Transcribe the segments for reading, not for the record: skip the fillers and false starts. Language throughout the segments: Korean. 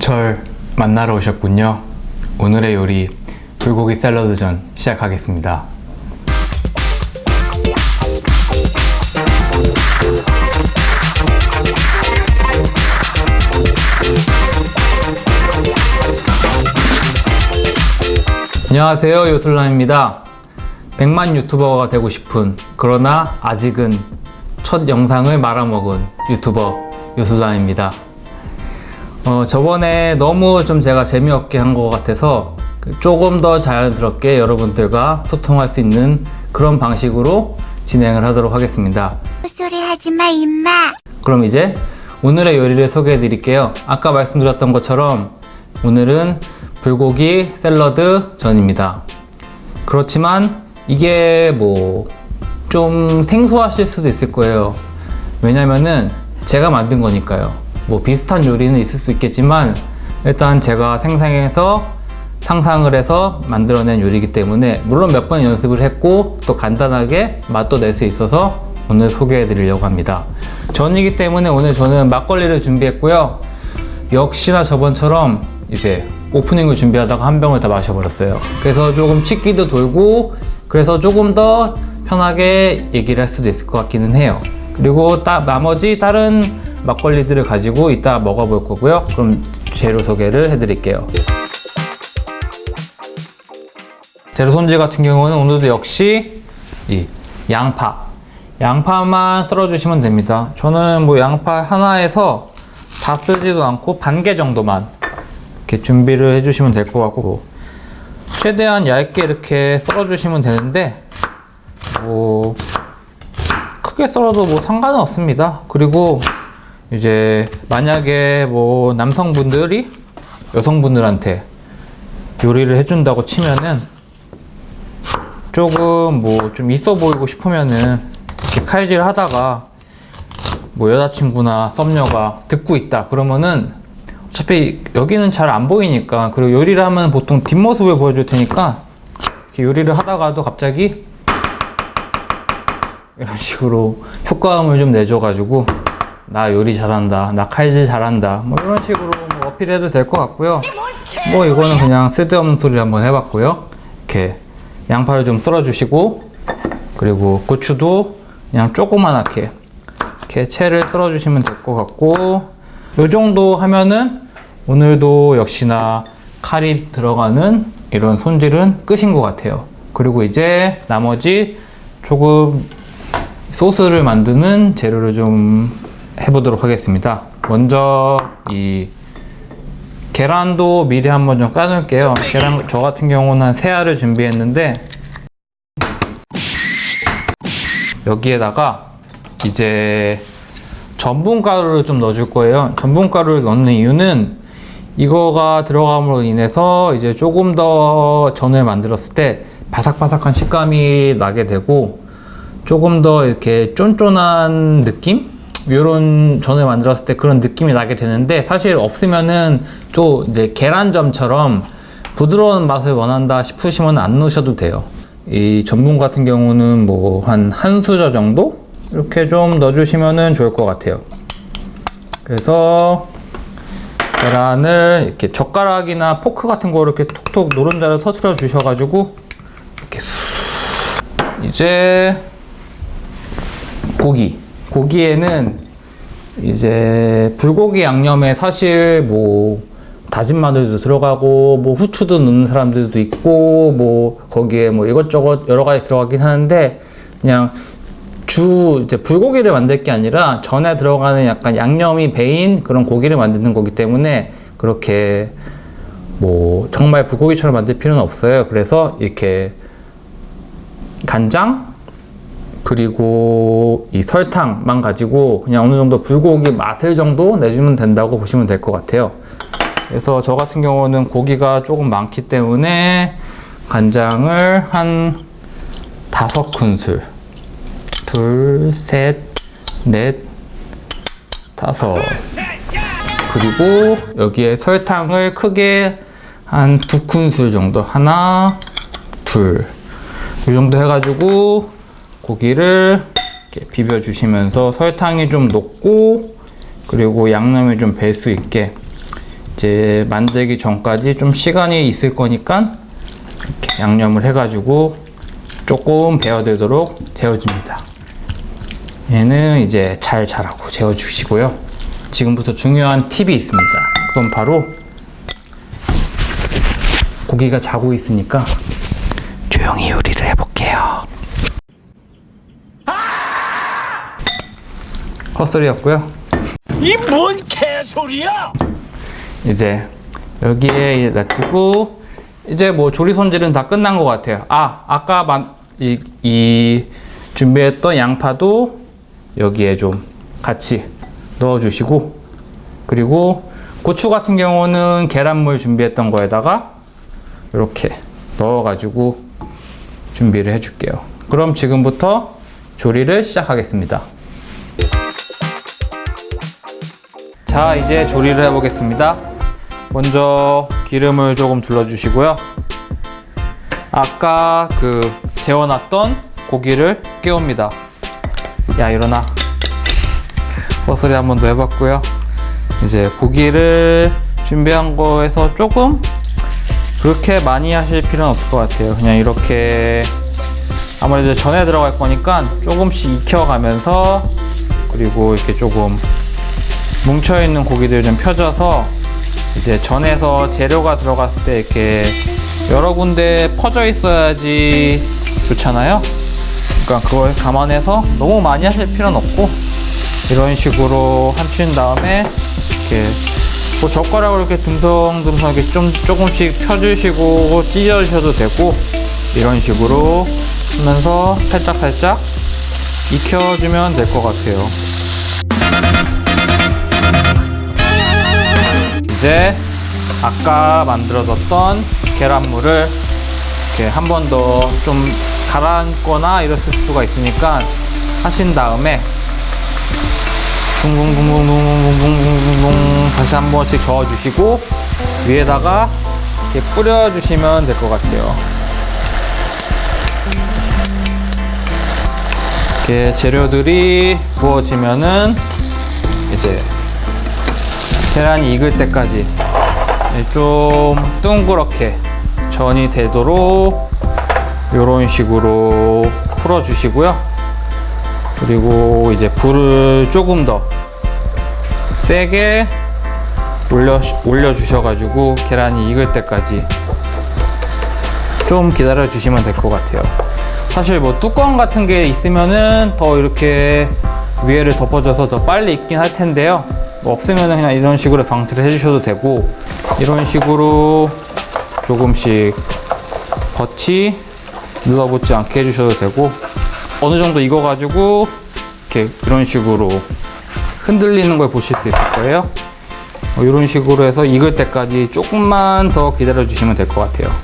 절 만나러 오셨군요. 오늘의 요리 불고기 샐러드전 시작하겠습니다. 안녕하세요, 요술남입니다. 100만 유튜버가 되고 싶은, 그러나 아직은 첫 영상을 말아먹은 유튜버 요술남입니다. 저번에 너무 좀 제가 재미없게 한 것 같아서 조금 더 자연스럽게 여러분들과 소통할 수 있는 그런 방식으로 진행을 하도록 하겠습니다. 헛소리 하지마 임마. 그럼 이제 오늘의 요리를 소개해 드릴게요. 아까 말씀드렸던 것처럼 오늘은 불고기 샐러드 전입니다. 그렇지만 이게 좀 생소하실 수도 있을 거예요. 왜냐면은 제가 만든 거니까요. 비슷한 요리는 있을 수 있겠지만 일단 제가 상상을 해서 만들어낸 요리이기 때문에, 물론 몇 번 연습을 했고 또 간단하게 맛도 낼 수 있어서 오늘 소개해 드리려고 합니다. 전이기 때문에 오늘 저는 막걸리를 준비했고요. 역시나 저번처럼 이제 오프닝을 준비하다가 한 병을 다 마셔버렸어요. 그래서 조금 취기도 돌고, 그래서 조금 더 편하게 얘기를 할 수도 있을 것 같기는 해요. 그리고 나머지 다른 막걸리들을 가지고 이따 먹어볼 거고요. 그럼 재료 소개를 해드릴게요. 재료 손질 같은 경우는 오늘도 역시 이 양파만 썰어주시면 됩니다. 저는 양파 하나에서 다 쓰지도 않고 반 개 정도만 이렇게 준비를 해주시면 될 것 같고, 최대한 얇게 이렇게 썰어주시면 되는데 크게 썰어도 상관은 없습니다. 그리고 이제 만약에 남성분들이 여성분들한테 요리를 해준다고 치면은 조금 좀 있어 보이고 싶으면은 이렇게 칼질 하다가 여자친구나 썸녀가 듣고 있다 그러면은 어차피 여기는 잘 안 보이니까, 그리고 요리를 하면 보통 뒷모습을 보여줄 테니까 이렇게 요리를 하다가도 갑자기 이런 식으로 효과음을 좀 내줘가지고 나 요리 잘한다, 나 칼질 잘한다, 이런 식으로 어필해도 될 것 같고요. 이거는 그냥 쓸데없는 소리를 한번 해봤고요. 이렇게 양파를 좀 썰어주시고, 그리고 고추도 그냥 조그만하게 이렇게 채를 썰어주시면 될 것 같고, 요 정도 하면은 오늘도 역시나 칼이 들어가는 이런 손질은 끝인 것 같아요. 그리고 이제 나머지 조금 소스를 만드는 재료를 좀 해보도록 하겠습니다. 먼저 이 계란도 미리 한번 좀 까놓을게요. 계란, 저 같은 경우는 한 3알을 준비했는데, 여기에다가 이제 전분가루를 좀 넣어줄 거예요. 전분가루를 넣는 이유는 이거가 들어감으로 인해서 이제 조금 더 전을 만들었을 때 바삭바삭한 식감이 나게 되고, 조금 더 이렇게 쫀쫀한 느낌? 이런 전을 만들었을 때 그런 느낌이 나게 되는데, 사실 없으면은 또 이제 계란점처럼 부드러운 맛을 원한다 싶으시면 안 넣으셔도 돼요. 이 전분 같은 경우는 한 수저 정도? 이렇게 좀 넣어주시면 좋을 것 같아요. 그래서 계란을 이렇게 젓가락이나 포크 같은 거 이렇게 톡톡 노른자를 터트려 주셔가지고 이렇게 이제 고기에는 이제 불고기 양념에 사실 다진 마늘도 들어가고 후추도 넣는 사람들도 있고 거기에 이것저것 여러 가지 들어가긴 하는데, 그냥 이제 불고기를 만들 게 아니라 전에 들어가는 약간 양념이 배인 그런 고기를 만드는 거기 때문에 그렇게 정말 불고기처럼 만들 필요는 없어요. 그래서 이렇게 간장 그리고 이 설탕만 가지고 그냥 어느 정도 불고기 맛을 정도 내주면 된다고 보시면 될 것 같아요. 그래서 저 같은 경우는 고기가 조금 많기 때문에 간장을 한 5큰술, 둘, 셋, 넷, 다섯, 그리고 여기에 설탕을 크게 한 2큰술 정도, 하나, 둘, 이 정도 해가지고 고기를 이렇게 비벼주시면서 설탕이 좀 녹고 그리고 양념이 좀 배 수 있게 이제 만들기 전까지 좀 시간이 있을 거니까 이렇게 양념을 해가지고 조금 배어들도록 재워줍니다. 얘는 이제 잘 자라고 재워주시고요. 지금부터 중요한 팁이 있습니다. 그건 바로 고기가 자고 있으니까 조용히 요리를 해볼게요. 헛소리였고요. 이 뭔 개소리야! 이제 여기에 놔두고 이제 뭐 조리 손질은 다 끝난 것 같아요. 아까 이 준비했던 양파도 여기에 좀 같이 넣어주시고, 그리고 고추 같은 경우는 계란물 준비했던 거에다가 이렇게 넣어가지고 준비를 해줄게요. 그럼 지금부터 조리를 시작하겠습니다. 자, 이제 조리를 해보겠습니다. 먼저 기름을 조금 둘러주시고요. 아까 재워놨던 고기를 깨웁니다. 야, 일어나. 헛소리 한 번 더 해봤고요. 이제 고기를 준비한 거에서 조금 그렇게 많이 하실 필요는 없을 것 같아요. 그냥 이렇게 아무래도 전에 들어갈 거니까 조금씩 익혀가면서, 그리고 이렇게 조금 뭉쳐있는 고기들 좀 펴져서 이제 전에서 재료가 들어갔을 때 이렇게 여러 군데 퍼져 있어야지 좋잖아요. 그러니까 그걸 감안해서 너무 많이 하실 필요는 없고, 이런 식으로 한친 다음에 이렇게 뭐 젓가락으로 이렇게 듬성듬성 이렇게 조금씩 펴주시고 찢어주셔도 되고, 이런 식으로 하면서 살짝살짝 익혀주면 될 것 같아요. 이제 아까 만들어뒀던 계란물을 이렇게 한 번 더 좀 가라앉거나 이랬을 수가 있으니까 하신 다음에 붕붕붕붕붕붕붕붕붕 다시 한 번씩 저어주시고 위에다가 이렇게 뿌려주시면 될 것 같아요. 이렇게 재료들이 부어지면은 이제 계란이 익을 때까지 좀 둥그렇게 전이 되도록 이런 식으로 풀어주시고요. 그리고 이제 불을 조금 더 세게 올려주셔가지고 계란이 익을 때까지 좀 기다려 주시면 될 것 같아요. 사실 뭐 뚜껑 같은 게 있으면은 더 이렇게 위에를 덮어줘서 더 빨리 익긴 할 텐데요. 뭐 없으면은 그냥 이런 식으로 방치를 해주셔도 되고, 이런 식으로 조금씩 겉이 눌러붙지 않게 해주셔도 되고, 어느 정도 익어가지고 이렇게 이런 식으로 흔들리는 걸 보실 수 있을 거예요. 이런 식으로 해서 익을 때까지 조금만 더 기다려 주시면 될 것 같아요.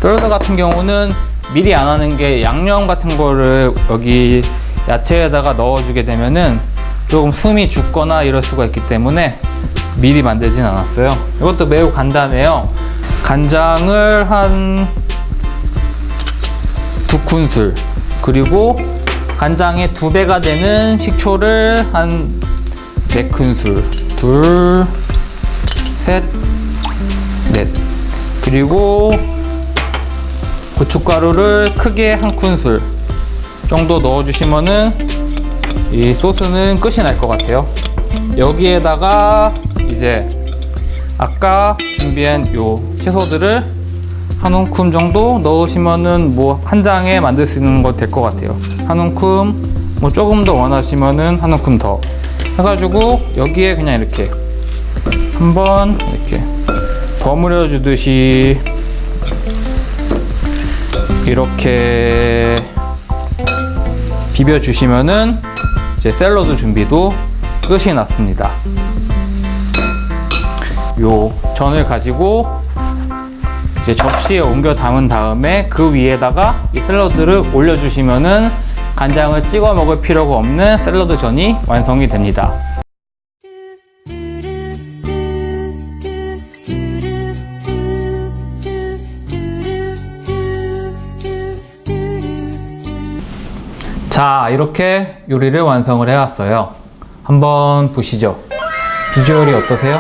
샐러드 같은 경우는 미리 안 하는 게, 양념 같은 거를 여기 야채에다가 넣어주게 되면은 조금 숨이 죽거나 이럴 수가 있기 때문에 미리 만들진 않았어요. 이것도 매우 간단해요. 간장을 한 2큰술, 그리고 간장의 2배가 되는 식초를 한 4큰술, 둘, 셋, 넷, 그리고 고춧가루를 크게 1큰술 정도 넣어주시면은 이 소스는 끝이 날 것 같아요. 여기에다가 이제 아까 준비한 요 채소들을 한 움큼 정도 넣으시면은 뭐 한 장에 만들 수 있는 거 될 것 같아요. 한 움큼, 뭐 조금 더 원하시면은 한 움큼 더 해가지고 여기에 그냥 이렇게 한번 이렇게 버무려 주듯이 이렇게 비벼 주시면은 이제 샐러드 준비도 끝이 났습니다. 요 전을 가지고 이제 접시에 옮겨 담은 다음에 그 위에다가 이 샐러드를 올려주시면은 간장을 찍어 먹을 필요가 없는 샐러드 전이 완성이 됩니다. 자, 이렇게 요리를 완성을 해왔어요. 한번 보시죠. 비주얼이 어떠세요?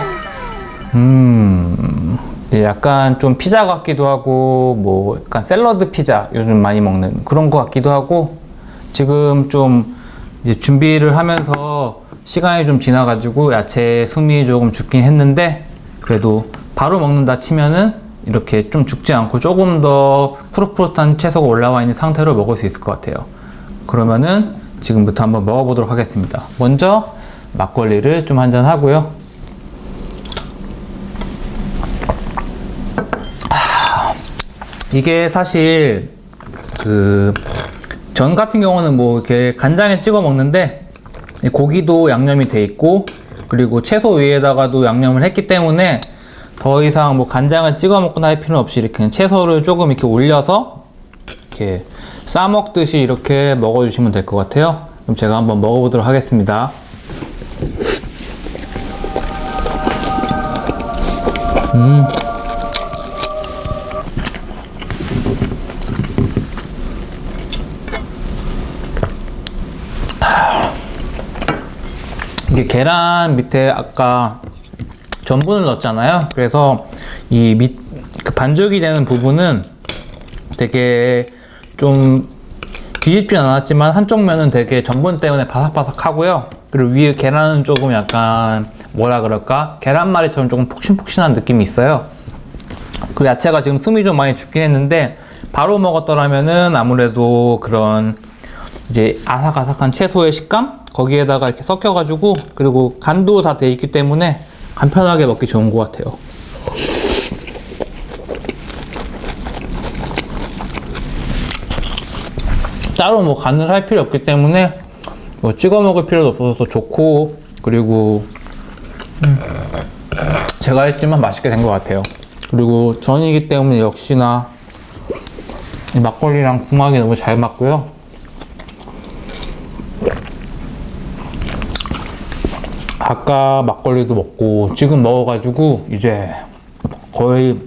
약간 좀 피자 같기도 하고, 뭐, 약간 샐러드 피자 요즘 많이 먹는 그런 거 같기도 하고, 지금 좀 이제 준비를 하면서 시간이 좀 지나가지고 야채 숨이 조금 죽긴 했는데, 그래도 바로 먹는다 치면은 이렇게 좀 죽지 않고 조금 더 푸릇푸릇한 채소가 올라와 있는 상태로 먹을 수 있을 것 같아요. 그러면은 지금부터 한번 먹어보도록 하겠습니다. 먼저 막걸리를 좀 한잔 하고요. 이게 사실 그 전 같은 경우는 뭐 이렇게 간장에 찍어 먹는데 고기도 양념이 돼 있고 그리고 채소 위에다가도 양념을 했기 때문에 더 이상 뭐 간장을 찍어 먹거나 할 필요는 없이 이렇게 채소를 조금 이렇게 올려서 이렇게 싸 먹듯이 이렇게 먹어 주시면 될 것 같아요. 그럼 제가 한번 먹어보도록 하겠습니다. 이게 계란 밑에 아까 전분을 넣었잖아요. 그래서 이 그 반죽이 되는 부분은 되게 좀 뒤집진 않았지만 한쪽 면은 되게 전분 때문에 바삭바삭하고요. 그리고 위에 계란은 조금 약간 뭐라 그럴까? 계란말이처럼 조금 폭신폭신한 느낌이 있어요. 그 야채가 지금 숨이 좀 많이 죽긴 했는데 바로 먹었더라면은 아무래도 그런 이제 아삭아삭한 채소의 식감? 거기에다가 이렇게 섞여가지고 그리고 간도 다 돼 있기 때문에 간편하게 먹기 좋은 것 같아요. 따로 뭐 간을 할 필요 없기 때문에 뭐 찍어 먹을 필요도 없어서 좋고 그리고 제가 했지만 맛있게 된 것 같아요. 그리고 전이기 때문에 역시나 이 막걸리랑 궁합이 너무 잘 맞고요. 아까 막걸리도 먹고 지금 먹어가지고 이제 거의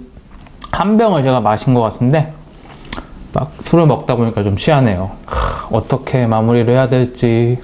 한 병을 제가 마신 것 같은데 막 술을 먹다 보니까 좀 취하네요. 어떻게 마무리를 해야 될지